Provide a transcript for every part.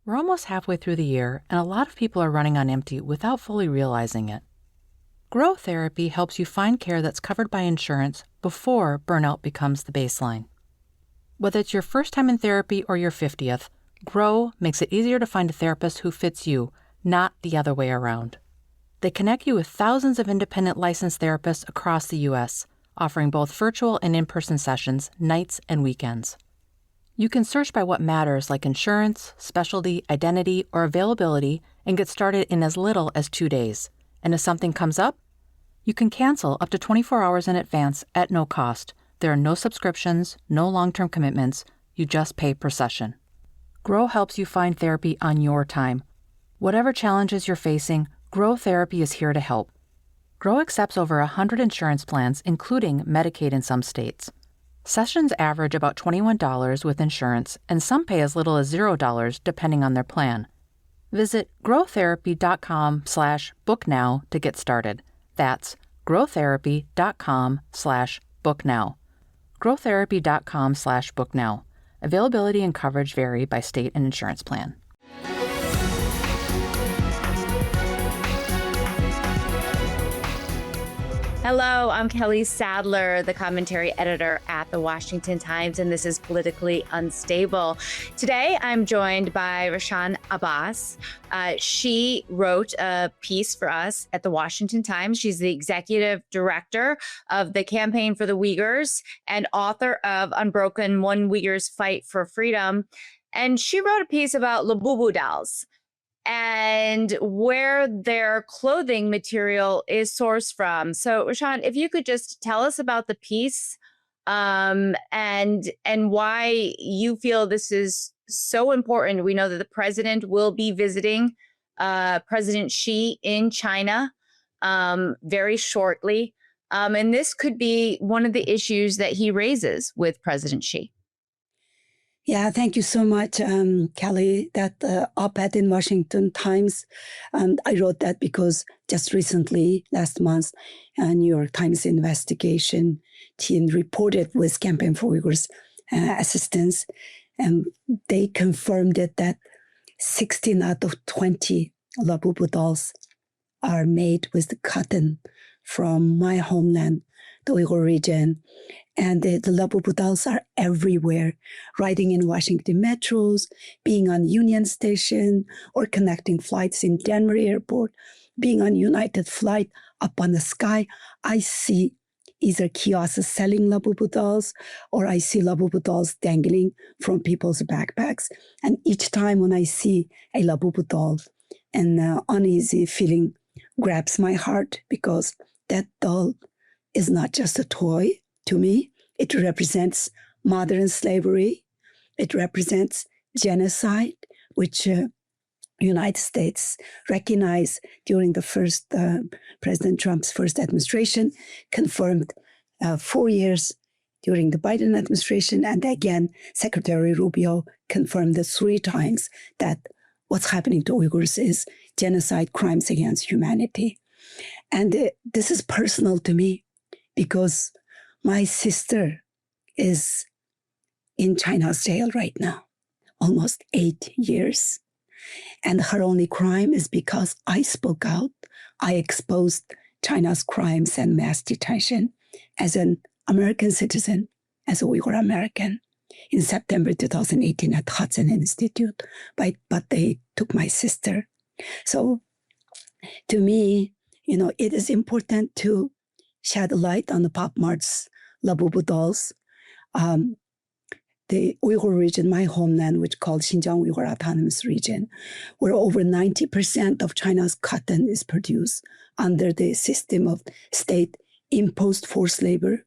We're almost halfway through the year, and a lot of people are running on empty without fully realizing it. Grow Therapy helps you find care that's covered by insurance before burnout becomes the baseline. Whether it's your first time in therapy or your 50th, Grow makes it easier to find a therapist who fits you, not the other way around. They connect you with thousands of independent licensed therapists across the U.S., offering both virtual and in-person sessions, nights and weekends. You can search by what matters, like insurance, specialty, identity, or availability, and get started in as little as 2 days. And if something comes up, you can cancel up to 24 hours in advance at no cost. There are no subscriptions, no long-term commitments. You just pay per session. Grow helps you find therapy on your time. Whatever challenges you're facing, Grow Therapy is here to help. Grow accepts over 100 insurance plans, including Medicaid in some states. Sessions average about $21 with insurance, and some pay as little as $0 depending on their plan. Visit growtherapy.com/booknow to get started. That's growtherapy.com/booknow. growtherapy.com/booknow. Availability and coverage vary by state and insurance plan. Hello, I'm Kelly Sadler, the commentary editor at The Washington Times, and this is Politically Unstable. Today, I'm joined by Rushan Abbas. She wrote a piece for us at The Washington Times. She's the executive director of the Campaign for the Uyghurs and author of Unbroken: One Uyghur's Fight for Freedom. And she wrote a piece about Labubu dolls and where their clothing material is sourced from. So, Rushan, if you could just tell us about the piece and why you feel this is so important. We know that the president will be visiting President Xi in China very shortly. And this could be one of the issues that he raises with President Xi. Yeah, thank you so much, Kelly. That op-ed in Washington Times, I wrote that because just recently, last month, a New York Times investigation team reported with Campaign for Uyghurs assistance, and they confirmed that 16 out of 20 Labubu dolls are made with cotton from my homeland, the Uyghur region. And the Labubu dolls are everywhere, riding in Washington metros, being on Union Station, or connecting flights in Denver Airport, being on United flight up on the sky. I see either kiosks selling Labubu dolls, or I see Labubu dolls dangling from people's backpacks. And each time when I see a Labubu doll, an uneasy feeling grabs my heart, because that doll is not just a toy. To me, it represents modern slavery. It represents genocide, which United States recognized during the first President Trump's first administration, confirmed 4 years during the Biden administration, and again, Secretary Rubio confirmed it 3 times that what's happening to Uyghurs is genocide, crimes against humanity. And this is personal to me because my sister is in China's jail right now, almost 8 years. And her only crime is because I spoke out. I exposed China's crimes and mass detention as an American citizen, as a Uyghur American, in September 2018 at Hudson Institute. But they took my sister. So to me, it is important to shed a light on the Pop Mart's Labubu dolls. The Uyghur region, my homeland, which called Xinjiang Uyghur Autonomous Region, where over 90% of China's cotton is produced under the system of state-imposed forced labor.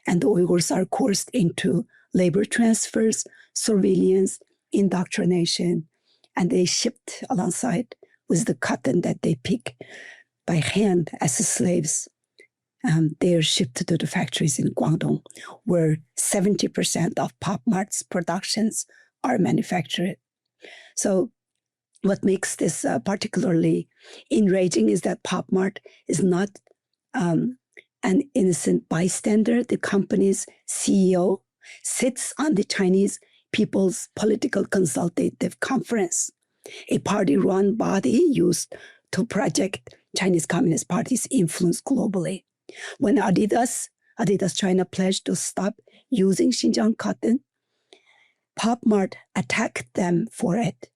And the Uyghurs are coerced into labor transfers, surveillance, indoctrination, and they shipped alongside with the cotton that they pick by hand as slaves. They are shipped to the factories in Guangdong, where 70% of Pop Mart's productions are manufactured. So what makes this particularly enraging is that Pop Mart is not an innocent bystander. The company's CEO sits on the Chinese People's Political Consultative Conference, a party-run body used to project Chinese Communist Party's influence globally. When Adidas China pledged to stop using Xinjiang cotton, Mart attacked them for it.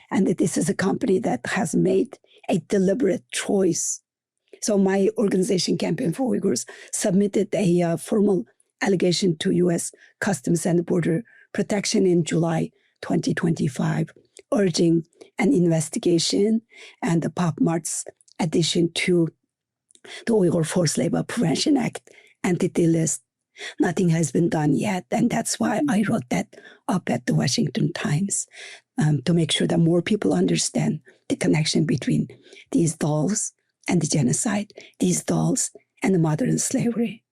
And this is a company that has made a deliberate choice. So my organization, Campaign for Uyghurs, submitted a formal allegation to U.S. Customs and Border Protection in July 2025, urging an investigation and the Mart's addition to the Uyghur Forced Labor Prevention Act entity list. Nothing has been done yet, and that's why I wrote that up at the Washington Times, to make sure that more people understand the connection between these dolls and the genocide, these dolls and the modern slavery.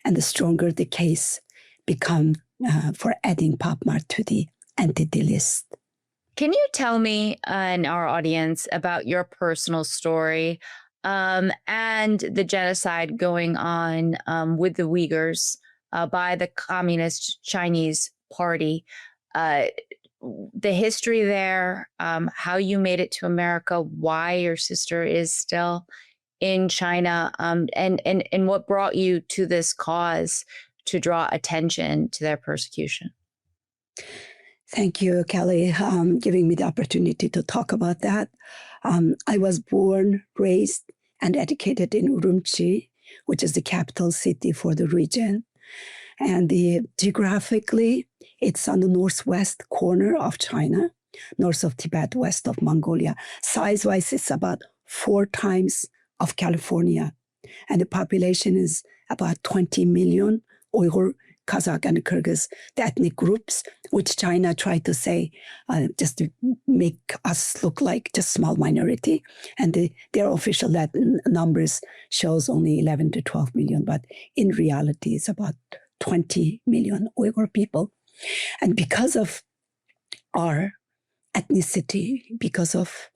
And the stronger the case become for adding Mart to the entity list. Can you tell me and our audience about your personal story and the genocide going on with the Uyghurs by the Communist Chinese Party? The history there, how you made it to America, why your sister is still in China, and what brought you to this cause to draw attention to their persecution. Thank you, Kelly, giving me the opportunity to talk about that. I was born, raised, and educated in Urumqi, which is the capital city for the region. And geographically, it's on the northwest corner of China, north of Tibet, west of Mongolia. Size-wise, it's about 4 times of California. And the population is about 20 million Uyghur, Kazakh, and Kyrgyz, the ethnic groups, which China tried to say just to make us look like just small minority. And their official Latin numbers shows only 11 to 12 million, but in reality, it's about 20 million Uyghur people. And because of our ethnicity, because of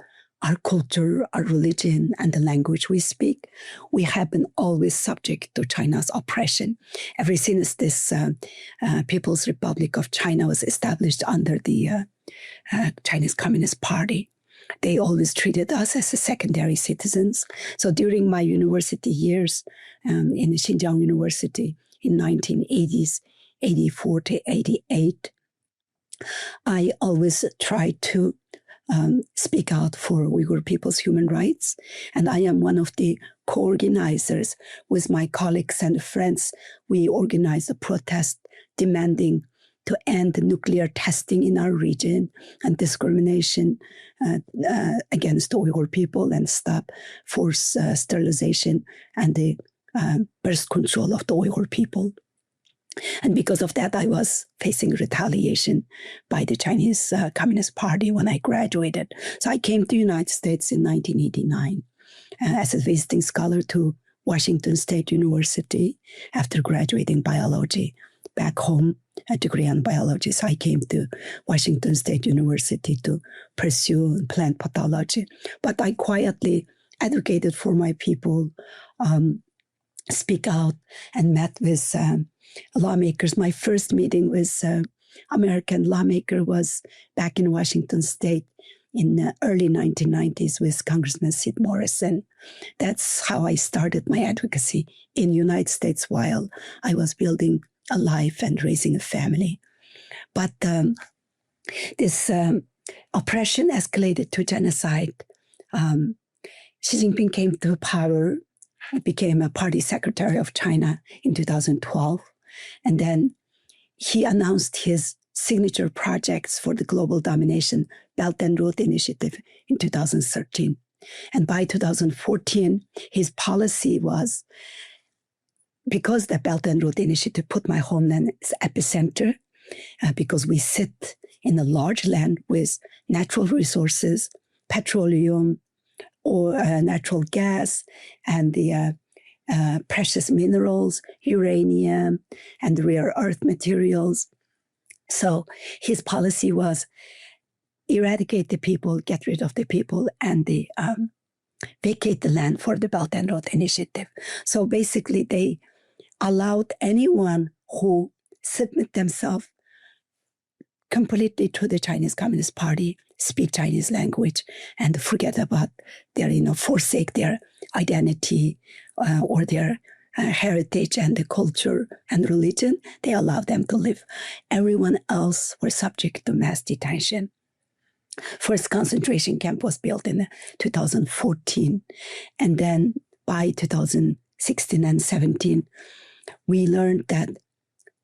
our culture, our religion, and the language we speak, we have been always subject to China's oppression. Ever since this People's Republic of China was established under the Chinese Communist Party, they always treated us as secondary citizens. So during my university years in Xinjiang University in 1980s, 84 to 88, I always tried to speak out for Uyghur people's human rights. And I am one of the co-organizers with my colleagues and friends. We organized a protest demanding to end nuclear testing in our region and discrimination against Uyghur people and stop forced sterilization and the birth control of the Uyghur people. And because of that, I was facing retaliation by the Chinese Communist Party when I graduated. So I came to the United States in 1989 as a visiting scholar to Washington State University after graduating biology. Back home, a degree in biology. So I came to Washington State University to pursue plant pathology. But I quietly advocated for my people, speak out, and met with lawmakers. My first meeting with American lawmaker was back in Washington State in the early 1990s with Congressman Sid Morrison. That's how I started my advocacy in the United States while I was building a life and raising a family. But this oppression escalated to genocide. Xi Jinping came to power, became a party secretary of China in 2012. And then he announced his signature projects for the global domination Belt and Road Initiative in 2013. And by 2014, his policy was, because the Belt and Road Initiative put my homeland as epicenter, because we sit in a large land with natural resources, petroleum, or natural gas, and the precious minerals, uranium, and rare earth materials. So his policy was eradicate the people, get rid of the people, and vacate the land for the Belt and Road Initiative. So basically, they allowed anyone who submit themselves completely to the Chinese Communist Party speak Chinese language and forget about their, forsake their identity or their heritage and the culture and religion. They allow them to live. Everyone else were subject to mass detention. First concentration camp was built in 2014. And then by 2016 and 17, we learned that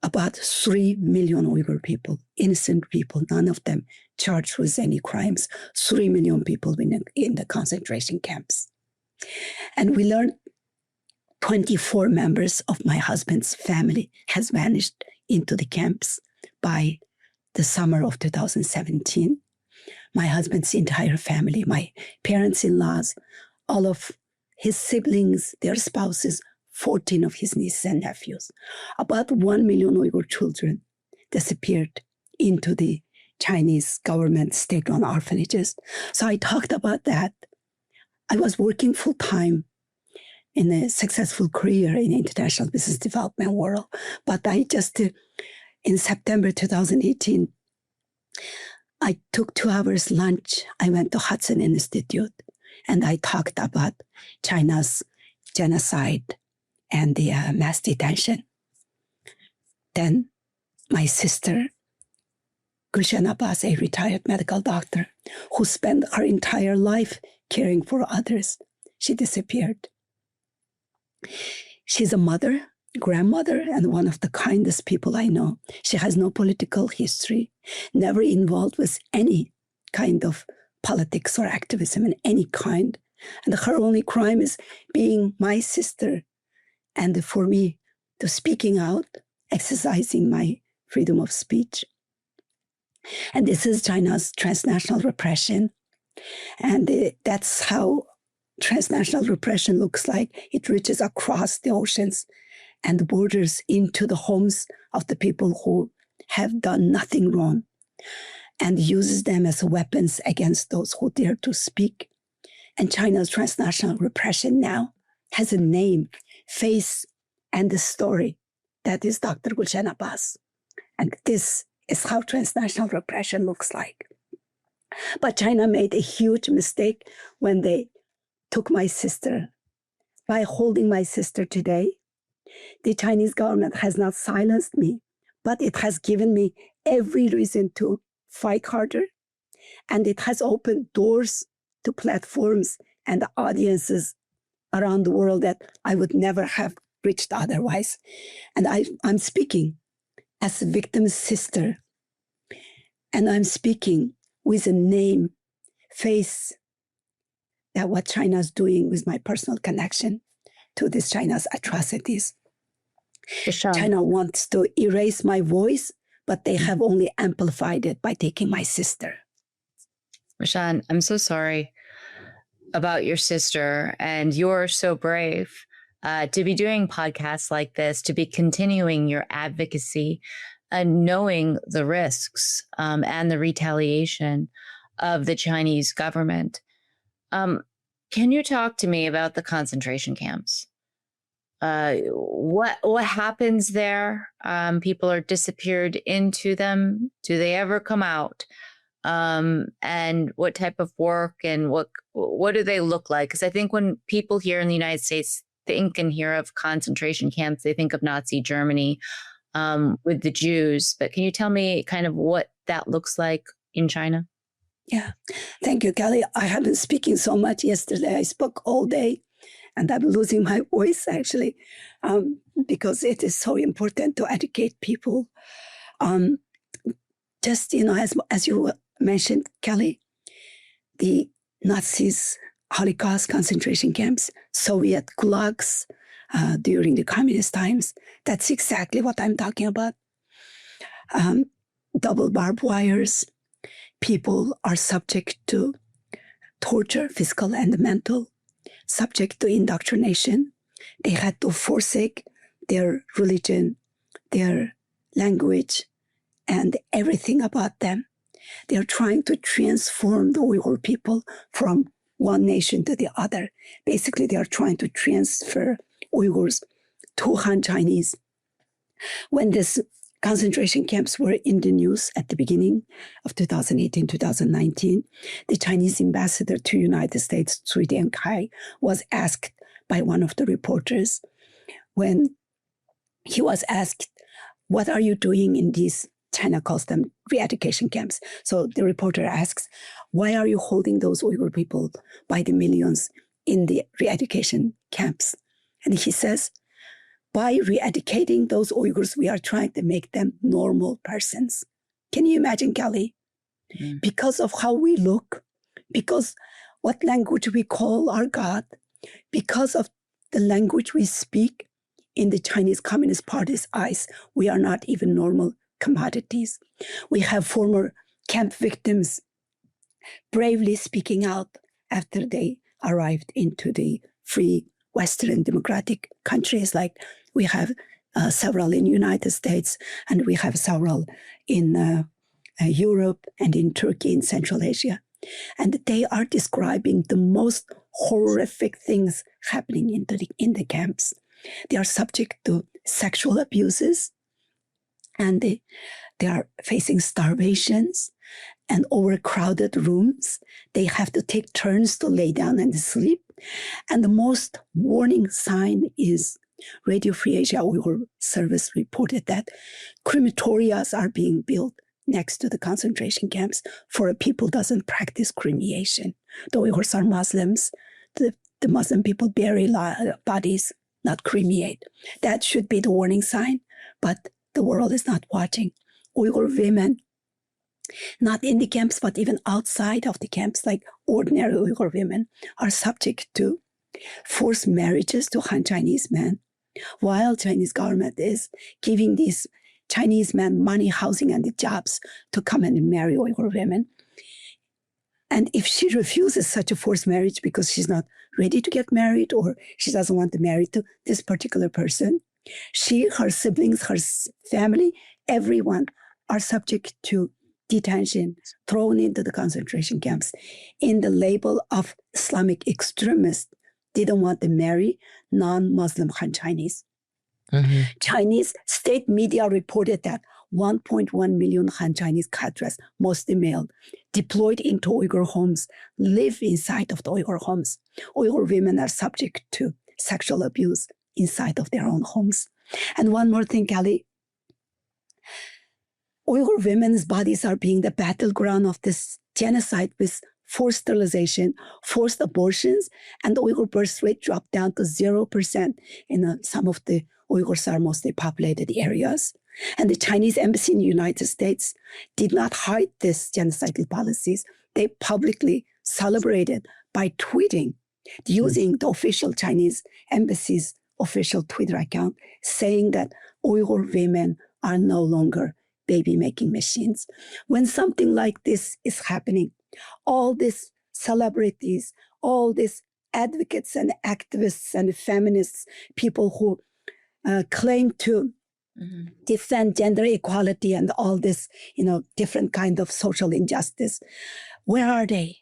about 3 million Uyghur people, innocent people, none of them charged with any crimes, 3 million people in the concentration camps. And we learned 24 members of my husband's family has vanished into the camps by the summer of 2017. My husband's entire family, my parents-in-laws, all of his siblings, their spouses, 14 of his nieces and nephews. About 1 million Uyghur children disappeared into the Chinese government state-run orphanages. So I talked about that. I was working full-time in a successful career in international business development world. But I just, in September 2018, I took 2 hours lunch. I went to Hudson Institute and I talked about China's genocide and the mass detention. Then my sister, Rushan Abbas, a retired medical doctor who spent her entire life caring for others, she disappeared. She's a mother, grandmother, and one of the kindest people I know. She has no political history, never involved with any kind of politics or activism in any kind. And her only crime is being my sister. And for me to speaking out, exercising my freedom of speech. And this is China's transnational repression. And that's how transnational repression looks like. It reaches across the oceans and the borders into the homes of the people who have done nothing wrong and uses them as weapons against those who dare to speak. And China's transnational repression now has a name, face, and a story. That is Dr. Rushan Abbas. And this is how transnational repression looks like. But China made a huge mistake when they took my sister. By holding my sister today, the Chinese government has not silenced me, but it has given me every reason to fight harder. And it has opened doors to platforms and audiences around the world that I would never have reached otherwise. And I'm speaking as a victim's sister. And I'm speaking with a name, face, that what China is doing with my personal connection to this China's atrocities. Sure. China wants to erase my voice, but they have only amplified it by taking my sister. Rushan, I'm so sorry about your sister, and you're so brave to be doing podcasts like this, to be continuing your advocacy and knowing the risks and the retaliation of the Chinese government. Can you talk to me about the concentration camps? What happens there? People are disappeared into them. Do they ever come out? And what type of work and what do they look like? Because I think when people here in the United States think and hear of concentration camps, they think of Nazi Germany with the Jews. But can you tell me kind of what that looks like in China? Yeah, thank you, Kelly. I have been speaking so much yesterday. I spoke all day and I'm losing my voice actually because it is so important to educate people. Just, as you mentioned, Kelly, the Nazis, Holocaust concentration camps, Soviet gulags during the communist times, that's exactly what I'm talking about. Double barbed wires. People are subject to torture, physical and mental, subject to indoctrination. They had to forsake their religion, their language, and everything about them. They're trying to transform the Uyghur people from one nation to the other. Basically, they are trying to transfer Uyghurs to Han Chinese. When this concentration camps were in the news at the beginning of 2018, 2019. The Chinese ambassador to United States, Cui Diankai, was asked by one of the reporters when he was asked, what are you doing in these, China calls them re-education camps. So the reporter asks, why are you holding those Uyghur people by the millions in the re-education camps? And he says, by re-educating those Uyghurs, we are trying to make them normal persons. Can you imagine, Kelly? Mm. Because of how we look, because what language we call our God, because of the language we speak, in the Chinese Communist Party's eyes, we are not even normal commodities. We have former camp victims bravely speaking out after they arrived into the free Western democratic countries. Like we have several in the United States, and we have several in Europe and in Turkey, in Central Asia. And they are describing the most horrific things happening in the camps. They are subject to sexual abuses, and they are facing starvations and overcrowded rooms. They have to take turns to lay down and sleep. And the most warning sign is Radio Free Asia Uyghur Service reported that crematorias are being built next to the concentration camps for a people doesn't practice cremation. The Uyghurs are Muslims. The Muslim people bury bodies, not cremate. That should be the warning sign, but the world is not watching. Uyghur women, not in the camps, but even outside of the camps, like ordinary Uyghur women, are subject to forced marriages to Han Chinese men, while Chinese government is giving these Chinese men money, housing, and the jobs to come and marry Uyghur women. And if she refuses such a forced marriage because she's not ready to get married or she doesn't want to marry to this particular person, she, her siblings, her family, everyone are subject to detention, thrown into the concentration camps in the label of Islamic extremists. They don't want to marry non-Muslim Han Chinese. Mm-hmm. Chinese state media reported that 1.1 million Han Chinese cadres, mostly male, deployed into Uyghur homes, live inside of the Uyghur homes. Uyghur women are subject to sexual abuse inside of their own homes. And one more thing, Kelly. Uyghur women's bodies are being the battleground of this genocide with forced sterilization, forced abortions, and the Uyghur birth rate dropped down to 0% in some of the Uyghurs are mostly populated areas. And the Chinese embassy in the United States did not hide these genocidal policies. They publicly celebrated by tweeting, using the official Chinese embassy's official Twitter account, saying that Uyghur women are no longer baby-making machines. When something like this is happening, all these celebrities, all these advocates and activists and feminists, people who claim to defend gender equality and all this, different kind of social injustice. Where are they?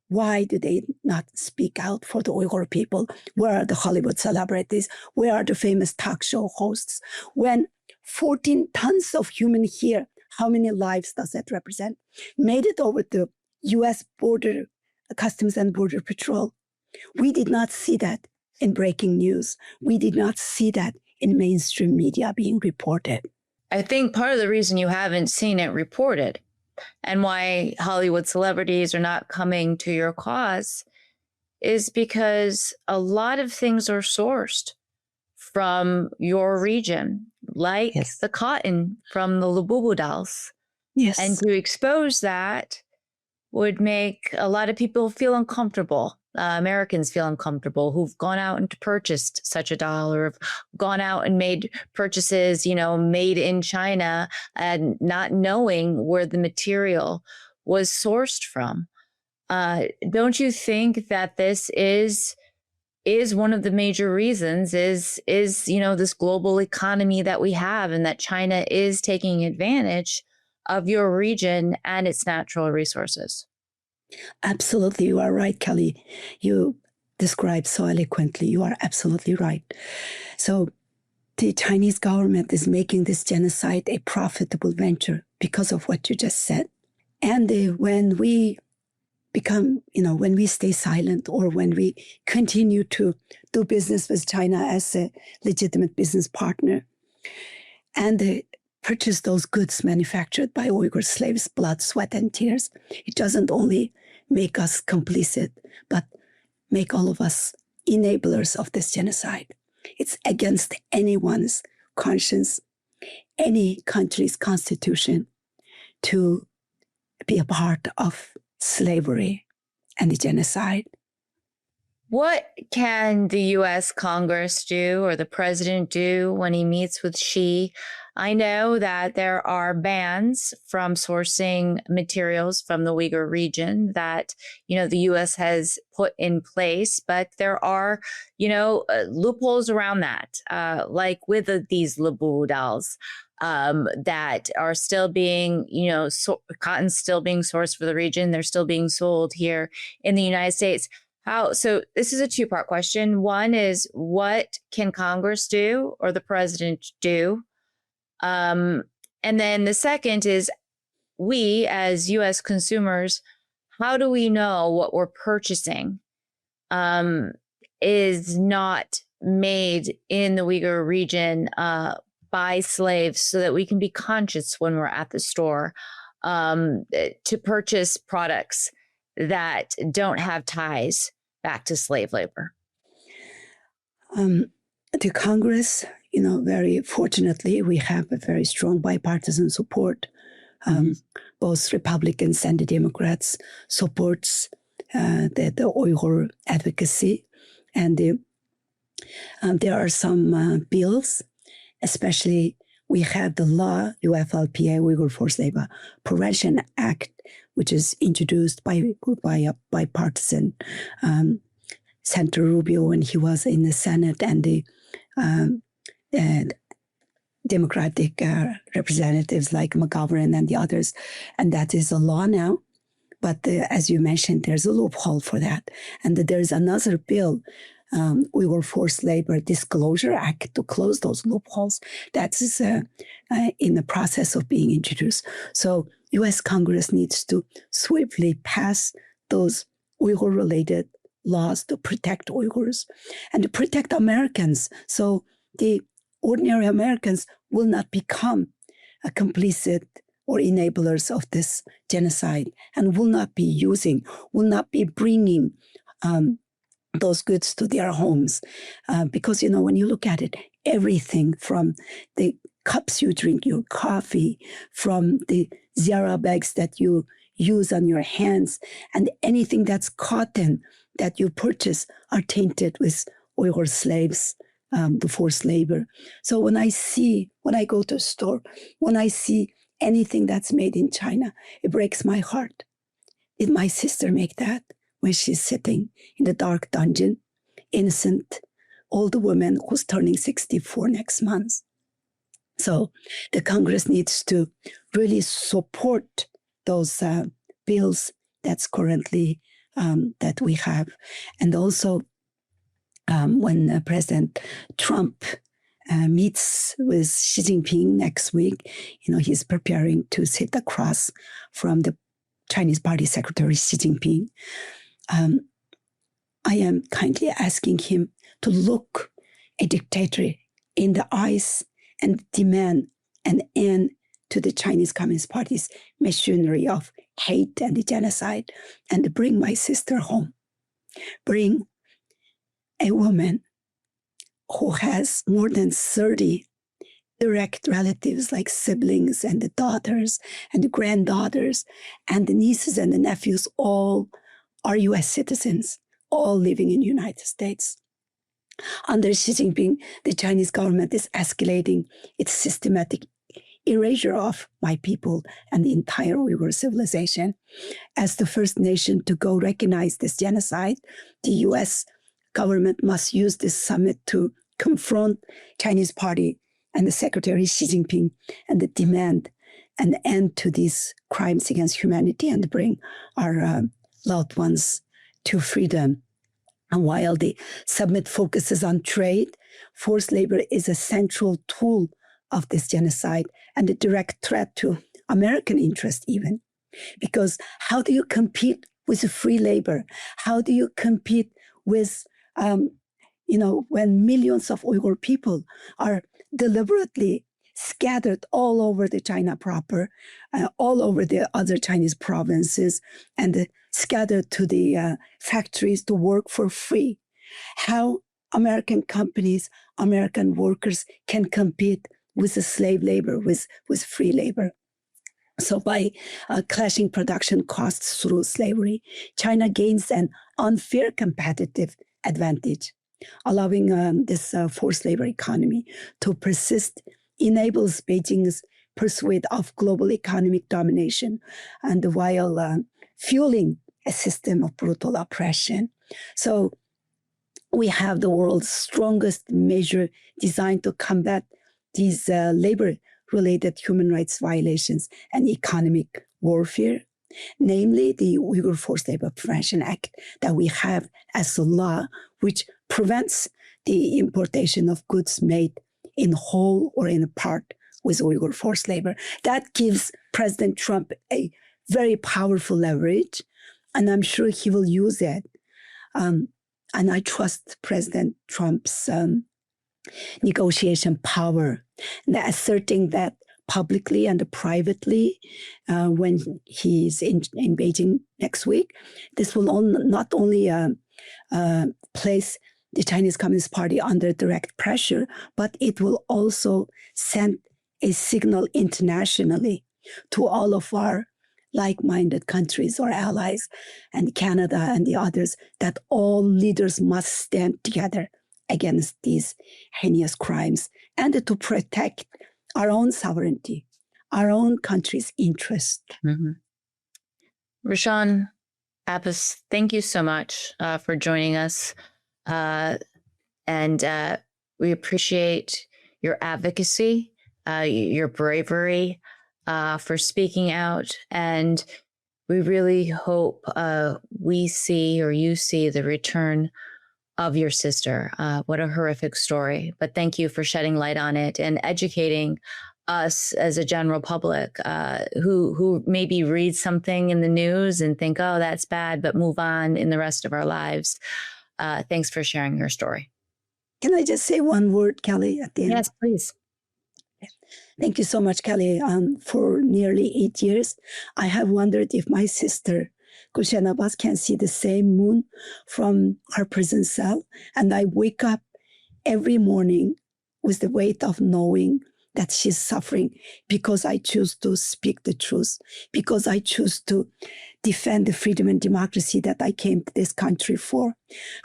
Why do they not speak out for the Uyghur people? Where are the Hollywood celebrities? Where are the famous talk show hosts? When 14 tons of human hair, how many lives does that represent? Made it over the U.S. border, Customs and Border Patrol. We did not see that in breaking news. We did not see that in mainstream media being reported. I think part of the reason you haven't seen it reported and why Hollywood celebrities are not coming to your cause is because a lot of things are sourced from your region, like the cotton from the Labubu dolls. Yes. And to expose that would make a lot of people feel uncomfortable. Americans feel uncomfortable who've gone out and purchased such a doll or have gone out and made purchases, made in China and not knowing where the material was sourced from. Don't you think that this is one of the major reasons is this global economy that we have and that China is taking advantage of your region and its natural resources? Absolutely. You are right, Kelly. You described so eloquently. You are absolutely right. So the Chinese government is making this genocide a profitable venture because of what you just said. And when we when we stay silent or when we continue to do business with China as a legitimate business partner and purchase those goods manufactured by Uyghur slaves, blood, sweat, and tears, it doesn't only make us complicit, but make all of us enablers of this genocide. It's against anyone's conscience, any country's constitution to be a part of slavery and the genocide. What can the U.S. Congress do or the president do when he meets with Xi? I know that there are bans from sourcing materials from the Uyghur region that, the U.S. has put in place, but there are, loopholes around that, like with these Labubu dolls. That are still being, cotton's still being sourced for the region. They're still being sold here in the United States. So this is a two-part question. One is, what can Congress do or the president do? And then the second is, we as U.S. consumers, how do we know what we're purchasing is not made in the Uyghur region by slaves, so that we can be conscious when we're at the store to purchase products that don't have ties back to slave labor? The Congress, very fortunately, we have a very strong bipartisan support. Both Republicans and the Democrats supports the Uyghur advocacy. And there are some bills. Especially, we have the law, UFLPA, Uyghur Forced Labor Prevention Act, which is introduced by a bipartisan Senator Rubio when he was in the Senate, and the Democratic representatives like McGovern and the others. And that is a law now. But as you mentioned, there's a loophole for that. And there's another bill, Uyghur Forced Labor Disclosure Act, to close those loopholes. That is in the process of being introduced. So U.S. Congress needs to swiftly pass those Uyghur-related laws to protect Uyghurs and to protect Americans, so the ordinary Americans will not become a complicit or enablers of this genocide and will not be bringing those goods to their homes. Because, when you look at it, everything from the cups you drink your coffee, from the Zara bags that you use on your hands, and anything that's cotton that you purchase are tainted with Uyghur slaves, the forced labor. So when I go to a store, when I see anything that's made in China, it breaks my heart. Did my sister make that when she's sitting in the dark dungeon, innocent older woman who's turning 64 next month? So the Congress needs to really support those bills that's currently that we have. And also when President Trump meets with Xi Jinping next week, he's preparing to sit across from the Chinese Party Secretary Xi Jinping. I am kindly asking him to look a dictator in the eyes and demand an end to the Chinese Communist Party's machinery of hate and the genocide, and to bring my sister home. Bring a woman who has more than 30 direct relatives, like siblings and the daughters and the granddaughters and the nieces and the nephews, all are U.S. citizens, all living in the United States. Under Xi Jinping, the Chinese government is escalating its systematic erasure of my people and the entire Uyghur civilization. As the first nation to go recognize this genocide, the U.S. government must use this summit to confront Chinese Party and the Secretary Xi Jinping and the demand an end to these crimes against humanity and bring our loved ones to freedom. And while the summit focuses on trade, Forced labor is a central tool of this genocide and a direct threat to American interest even. Because how do you compete with free labor? How do you compete with, when millions of Uyghur people are deliberately scattered all over the China proper, all over the other Chinese provinces, and scattered to the factories to work for free? How American companies, American workers can compete with the slave labor, with free labor? So by clashing production costs through slavery, China gains an unfair competitive advantage. Allowing this forced labor economy to persist enables Beijing's pursuit of global economic domination, and while fueling a system of brutal oppression. So we have the world's strongest measure designed to combat these labor-related human rights violations and economic warfare, namely the Uyghur Forced Labor Prevention Act that we have as a law, which prevents the importation of goods made in whole or in part with Uyghur forced labor. That gives President Trump a very powerful leverage, and I'm sure he will use it. And I trust President Trump's negotiation power, asserting that publicly and privately when he's in Beijing next week. This will not only place the Chinese Communist Party under direct pressure, but it will also send a signal internationally to all of our like-minded countries or allies and Canada and the others that all leaders must stand together against these heinous crimes and to protect our own sovereignty, our own country's interest. Mm-hmm. Rushan Abbas, thank you so much for joining us. And we appreciate your advocacy, your bravery for speaking out. And we really hope we see, or you see, the return of your sister. What a horrific story. But thank you for shedding light on it and educating us as a general public who maybe read something in the news and think, oh, that's bad, but move on in the rest of our lives. Thanks for sharing your story. Can I just say one word, Kelly, at the end? Yes, please. Thank you so much, Kelly. For nearly 8 years, I have wondered if my sister, Rushan Abbas, can see the same moon from her prison cell. And I wake up every morning with the weight of knowing that she's suffering because I choose to speak the truth, because I choose to defend the freedom and democracy that I came to this country for.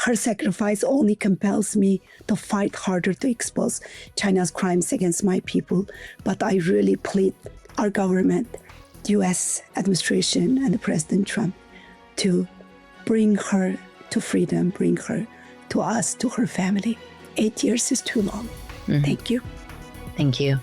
Her sacrifice only compels me to fight harder to expose China's crimes against my people. But I really plead our government, the US administration and President Trump to bring her to freedom, bring her to us, to her family. 8 years is too long. Mm-hmm. Thank you. Thank you.